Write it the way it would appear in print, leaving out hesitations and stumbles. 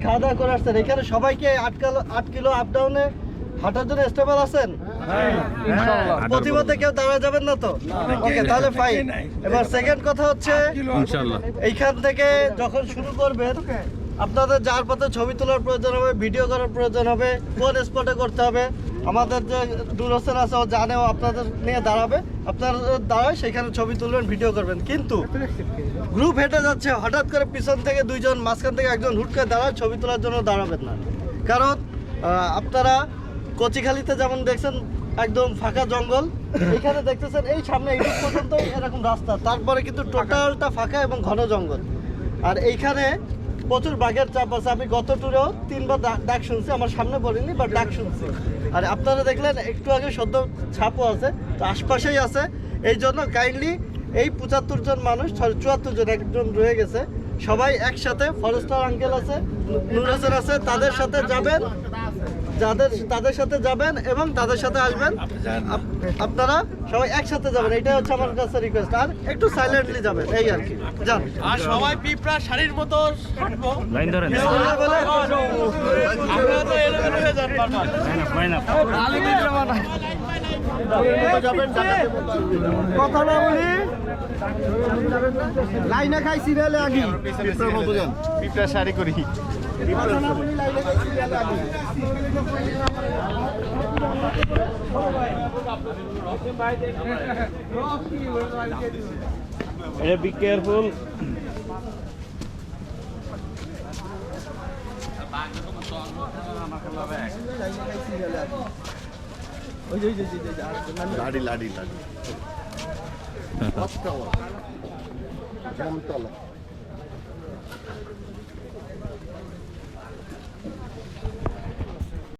খাওয়া দাওয়া করে আসছেন, এখানে সবাইকে 8 কিলো আপ ডাউনে হাঁটার জন্য স্টেবল আছেন? প্রতিমধ্যে কেউ দাঁড়া যাবেন না তো? ওকে, তাহলে ফাইন। এবার সেকেন্ড কথা হচ্ছে এইখান থেকে যখন শুরু করবেন আপনাদের যার পথে ছবি তোলার প্রয়োজন হবে, ভিডিও করার প্রয়োজন হবে, কোন স্পটে করতে হবে, আমাদের যে দূরস্থন আছে ও জানেও আপনাদের নিয়ে দাঁড়াবে, আপনারা দাঁড়ায় সেখানে ছবি তুলবেন, ভিডিও করবেন। কিন্তু গ্রুপ হেঁটে যাচ্ছে, হঠাৎ করে পিছন থেকে দুইজন, মাঝখান থেকে একজন হুট করে দাঁড়ায়, ছবি তোলার জন্য দাঁড়াবেন না। কারণ আপনারা কচিখালিতে যেমন দেখছেন একদম ফাঁকা জঙ্গল, এখানে দেখতেছেন এই সামনে এইটুক পর্যন্ত এরকম রাস্তা, তারপরে কিন্তু টোটালটা ফাঁকা এবং ঘন জঙ্গল। আর এইখানে প্রচুর বাঘের চাপ আছে। আমি গত ট্যুরেও 3বার ডাক শুনছি, আমার সামনে পড়িনি বা ডাক শুনছি। আর আপনারা দেখলেন একটু আগে সদ্য ছাপও আছে, তো আশপাশেই আছে। এই জন্য কাইন্ডলি এই 75 জন মানুষ, 74 জন, একজন রয়ে গেছে, সবাই একসাথে, ফরেস্টার আঙ্কেল আছে, নুর হাসান আছে, তাদের সাথে যাবেন, তাদের সাথে যাবেন এবং তাদের সাথে আসবেন। আপনারা সবাই একসাথে যাবেন, এটাই হচ্ছে আমার কাছে রিকোয়েস্ট। আর একটু সাইলেন্টলি যাবেন, এই আর কি। যান, আর সবাই পিঁপড়া শাড়ির মতো হাঁটবো। লাইন ধরেন। আপনারা তো এলোমেলো হয়ে যান বারবার। কথা না বলি লাইনে খাই সিরিয়ালে আগে, পিঁপড়া শাড়ি করি। কথা না বলি লাইনে খাই সিরিয়ালে আগে। Be careful. লাডি লাডি লাডি